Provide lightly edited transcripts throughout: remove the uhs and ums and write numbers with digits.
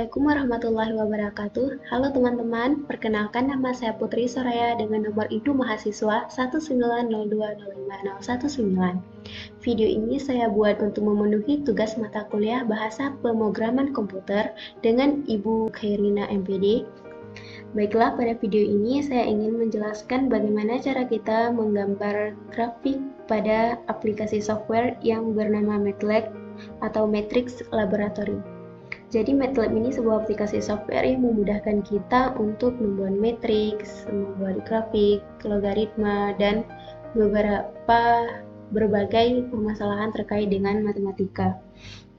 Assalamualaikum warahmatullahi wabarakatuh. Halo teman-teman, perkenalkan nama saya Putri Soraya dengan nomor induk mahasiswa 190205019. Video ini saya buat untuk memenuhi tugas mata kuliah Bahasa Pemrograman Komputer dengan Ibu Khairina MPD. Baiklah, pada video ini saya ingin menjelaskan bagaimana cara kita menggambar grafik pada aplikasi software yang bernama MATLAB atau Matrix Laboratory. Jadi MATLAB ini sebuah aplikasi software yang memudahkan kita untuk membuat matriks, membuat grafik, logaritma, dan berbagai permasalahan terkait dengan matematika.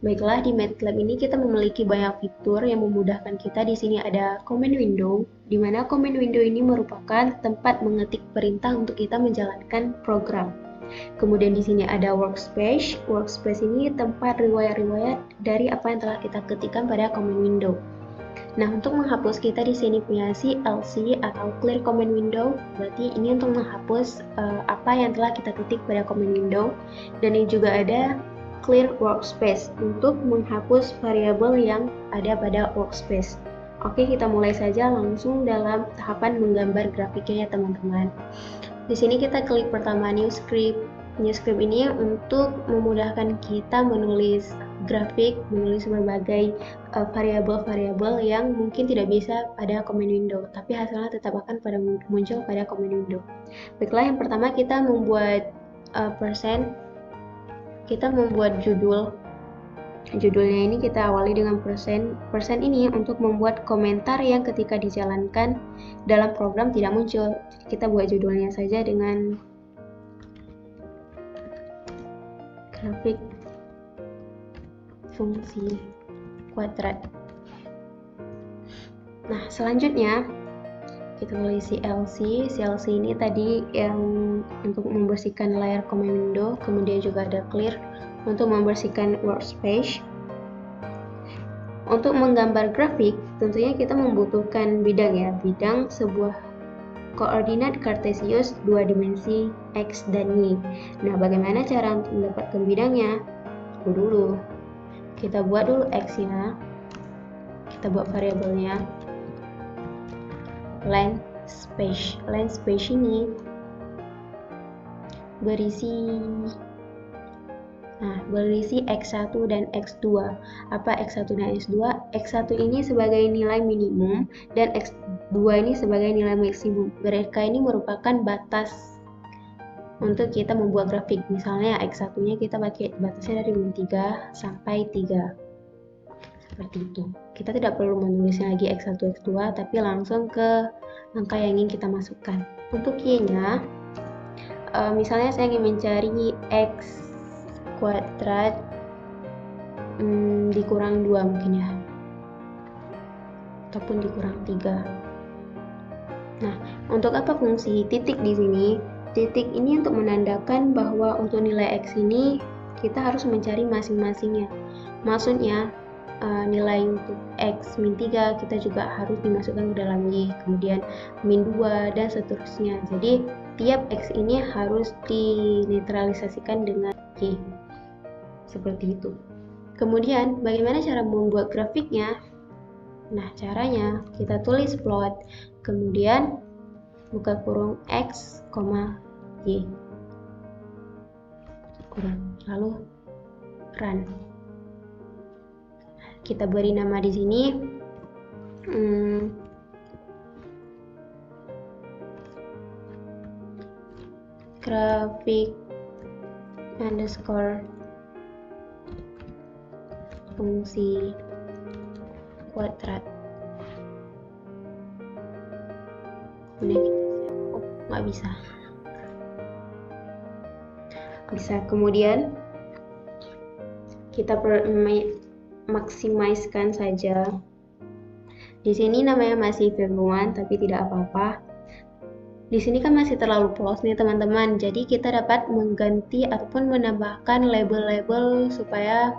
Baiklah, di MATLAB ini kita memiliki banyak fitur yang memudahkan kita. Di sini ada command window, di mana command window ini merupakan tempat mengetik perintah untuk kita menjalankan program. Kemudian di sini ada workspace. Workspace ini tempat riwayat-riwayat dari apa yang telah kita ketikkan pada command window. Nah, untuk menghapus kita di sini punya CLC atau clear command window. Berarti ini untuk menghapus apa yang telah kita ketik pada command window. Dan ini juga ada clear workspace untuk menghapus variabel yang ada pada workspace. Oke, kita mulai saja langsung dalam tahapan menggambar grafiknya ya teman-teman. Di sini kita klik pertama new script. New script ini untuk memudahkan kita menulis grafik, menulis berbagai variabel-variabel yang mungkin tidak bisa pada command window, tapi hasilnya tetap akan muncul pada command window. Baiklah, yang pertama kita membuat kita membuat judul. Judulnya ini kita awali dengan persen. Persen ini untuk membuat komentar yang ketika dijalankan dalam program tidak muncul. Jadi kita buat judulnya saja dengan grafik fungsi kuadrat. Nah, selanjutnya kita tulis CLC. CLC ini tadi yang untuk membersihkan layar command window, kemudian juga ada clear untuk membersihkan workspace. Untuk menggambar grafik, tentunya kita membutuhkan bidang ya, bidang sebuah koordinat kartesius dua dimensi X dan Y. Nah, bagaimana cara untuk mendapatkan bidangnya? Tunggu dulu. Kita buat dulu X-nya. Kita buat variabelnya length space. Length space ini berisi X1 dan X2. Apa X1 dan X2? X1 ini sebagai nilai minimum dan X2 ini sebagai nilai maksimum. Mereka ini merupakan batas untuk kita membuat grafik. Misalnya X1-nya kita pakai batasnya dari min 3 sampai 3. Seperti itu. Kita tidak perlu menulisnya lagi X1, X2, tapi langsung ke angka yang ingin kita masukkan. Untuk Y-nya, misalnya saya ingin mencari X kuadrat dikurang 2 mungkin ya, ataupun dikurang 3. Nah, untuk apa fungsi titik di sini? Titik ini untuk menandakan bahwa untuk nilai X ini kita harus mencari masing-masingnya. Maksudnya nilai untuk X min 3 kita juga harus dimasukkan ke dalam Y, kemudian min 2 dan seterusnya. Jadi tiap X ini harus dinetralisasikan dengan Y. Seperti itu. Kemudian bagaimana cara membuat grafiknya? Nah, caranya kita tulis plot, kemudian buka kurung X, Y, lalu run. Kita beri nama di sini grafik underscore fungsi kuadrat. Nggak bisa. Kemudian kita maksimalkan saja. Di sini namanya masih V1, tapi tidak apa-apa. Di sini kan masih terlalu polos nih teman-teman. Jadi kita dapat mengganti ataupun menambahkan label-label supaya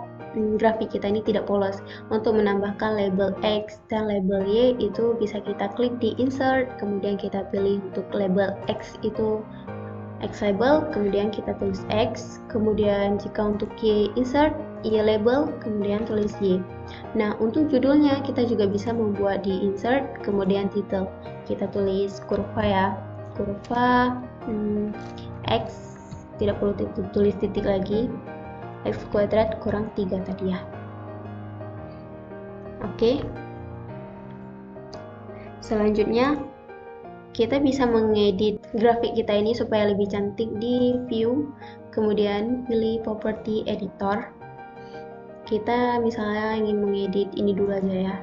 grafik kita ini tidak polos. Untuk menambahkan label X dan label Y itu bisa kita klik di insert, kemudian kita pilih untuk label X itu X label, kemudian kita tulis X, kemudian jika untuk Y insert, Y label, kemudian tulis Y. Nah, untuk judulnya kita juga bisa membuat di insert, kemudian title. Kita tulis kurva ya, kurva X, tidak perlu tulis titik lagi, X kuadrat kurang 3 tadi ya. Oke. Selanjutnya, kita bisa mengedit grafik kita ini supaya lebih cantik di view, kemudian pilih property editor. Kita misalnya ingin mengedit ini dulu aja ya.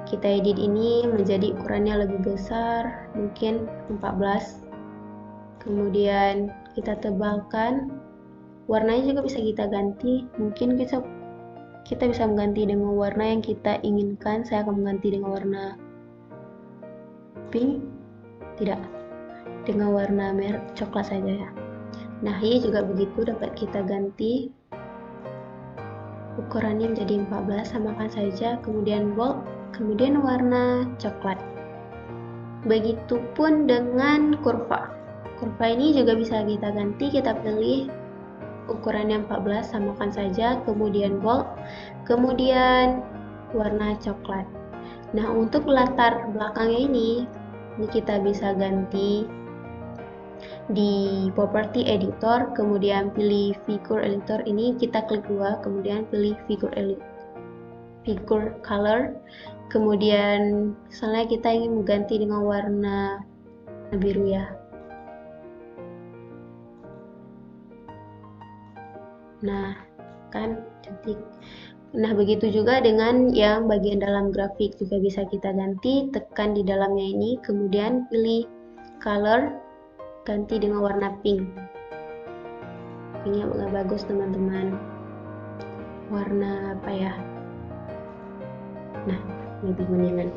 Kita edit ini menjadi ukurannya lebih besar, mungkin 14. Kemudian kita tebalkan. Warnanya juga bisa kita ganti, mungkin kita bisa mengganti dengan warna yang kita inginkan. Saya akan mengganti dengan warna pink, tidak, dengan warna merah coklat saja ya. Nah, ini juga begitu, dapat kita ganti ukurannya menjadi 14, samakan saja, kemudian bold, kemudian warna coklat. Begitupun dengan kurva. Kurva ini juga bisa kita ganti, kita pilih ukurannya 14, samakan saja, kemudian bold, kemudian warna coklat. Nah, untuk latar belakangnya ini kita bisa ganti di property editor, kemudian pilih figure editor, ini kita klik dua, kemudian pilih figure color, kemudian misalnya kita ingin mengganti dengan warna biru ya. Nah, kan cantik. Nah, begitu juga dengan yang bagian dalam grafik juga bisa kita ganti, tekan di dalamnya ini, kemudian pilih color, ganti dengan warna pink. Pinknya agak bagus teman-teman. Warna apa ya? Nah, lebih mendingan.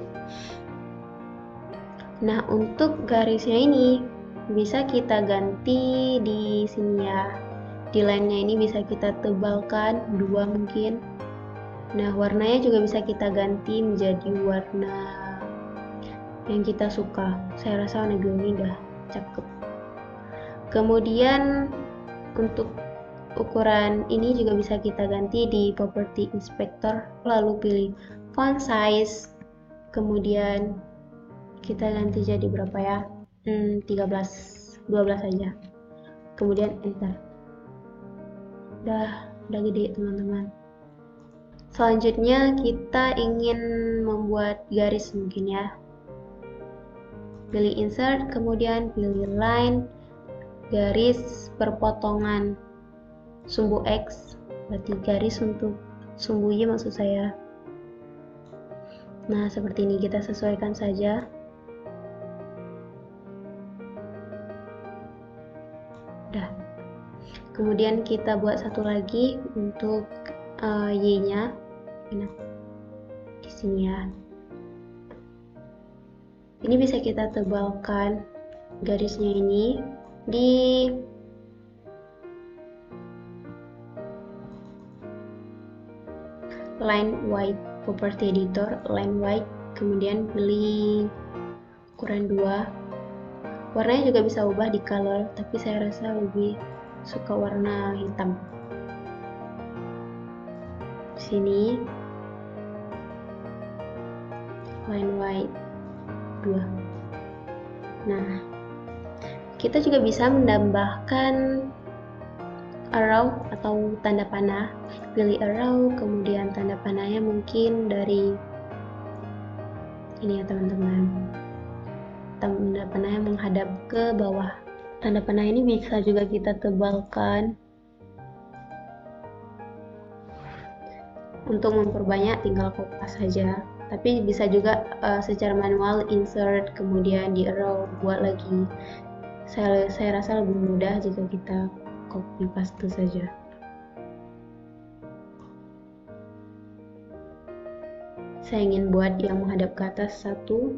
Nah, untuk garisnya ini bisa kita ganti di sini ya. Di line-nya ini bisa kita tebalkan 2 mungkin. Nah, warnanya juga bisa kita ganti menjadi warna yang kita suka. Saya rasa warna biru ini udah cakep. Kemudian untuk ukuran ini juga bisa kita ganti di property inspector, lalu pilih font size, kemudian kita ganti jadi berapa ya, 12 aja, kemudian enter. Udah gede teman-teman. Selanjutnya kita ingin membuat garis mungkin ya, pilih insert, kemudian pilih line, garis perpotongan sumbu X, berarti garis untuk sumbu Y maksud saya. Nah, seperti ini kita sesuaikan saja. Udah. Kemudian kita buat satu lagi untuk Y-nya. Nah, di sini ya. Ini bisa kita tebalkan garisnya ini di line white, property editor, line white, kemudian pilih ukuran 2. Warnanya juga bisa ubah di color, tapi saya rasa lebih suka warna hitam. Di sini line white 2. Nah, kita juga bisa menambahkan arrow atau tanda panah. Pilih arrow, kemudian tanda panahnya mungkin dari ini ya teman-teman. Tanda panahnya menghadap ke bawah. Tanda panah ini bisa juga kita tebalkan. Untuk memperbanyak tinggal kopas saja. Tapi bisa juga secara manual insert, kemudian di arrow buat lagi. Saya rasa lebih mudah jika kita copy paste saja. Saya ingin buat yang menghadap ke atas satu,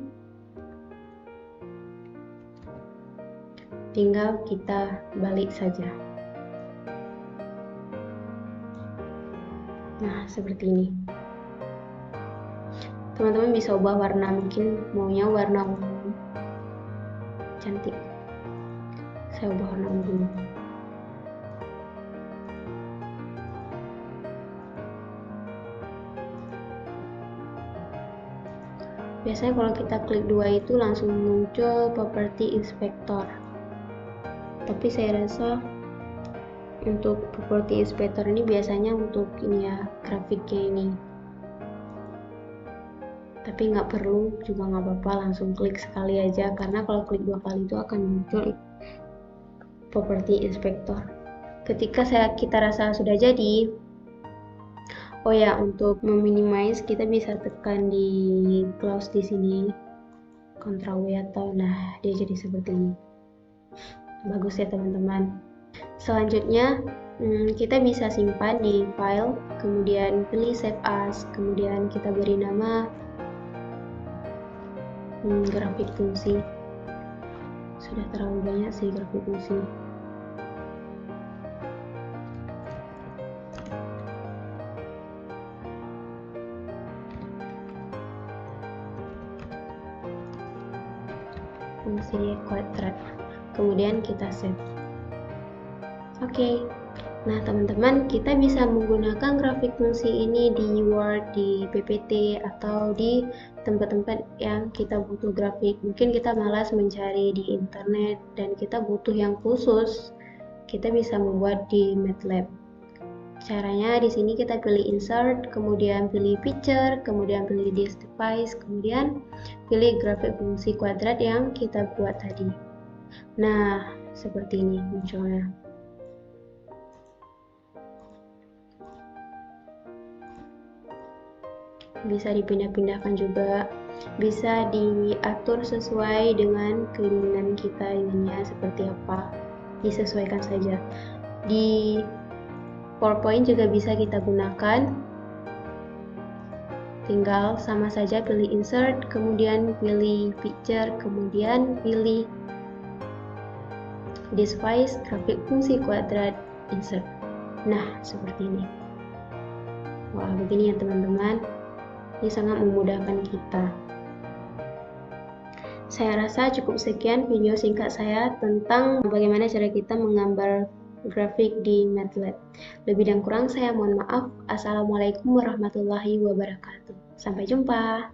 tinggal kita balik saja. Nah, seperti ini. Teman-teman bisa ubah warna, mungkin maunya warna ungu, cantik. Saya ubah warna dulu. Biasanya kalau kita klik 2 itu langsung muncul property inspector. Tapi saya rasa untuk property inspector ini biasanya untuk ini ya, grafiknya ini. Tapi nggak perlu, juga nggak apa-apa, langsung klik sekali aja, karena kalau klik 2 kali itu akan muncul property inspector. Ketika kita rasa sudah jadi, oh ya, untuk meminimize kita bisa tekan di close di sini, Ctrl W atau nah dia jadi seperti ini. Bagus ya teman-teman. Selanjutnya kita bisa simpan di file, kemudian pilih save as, kemudian kita beri nama grafik fungsi. Sudah terlalu banyak sih grafik fungsi. Fungsi kuadrat, kemudian kita save. Oke. Nah teman-teman, kita bisa menggunakan grafik fungsi ini di Word, di PPT, atau di tempat-tempat yang kita butuh grafik. Mungkin kita malas mencari di internet dan kita butuh yang khusus, kita bisa membuat di MATLAB. Caranya di sini kita pilih insert, kemudian pilih picture, kemudian pilih this device, kemudian pilih grafik fungsi kuadrat yang kita buat tadi. Nah, seperti ini munculnya. Bisa dipindah-pindahkan juga, bisa diatur sesuai dengan keinginan kita, inginnya seperti apa, disesuaikan saja. Di PowerPoint juga bisa kita gunakan, tinggal sama saja pilih insert, kemudian pilih picture, kemudian pilih device, grafik fungsi kuadrat, insert. Nah, seperti ini. Wah, begini ya teman-teman. Ini sangat memudahkan kita. Saya rasa cukup sekian video singkat saya tentang bagaimana cara kita menggambar grafik di MATLAB. Lebih dan kurang saya mohon maaf. Assalamualaikum warahmatullahi wabarakatuh. Sampai jumpa.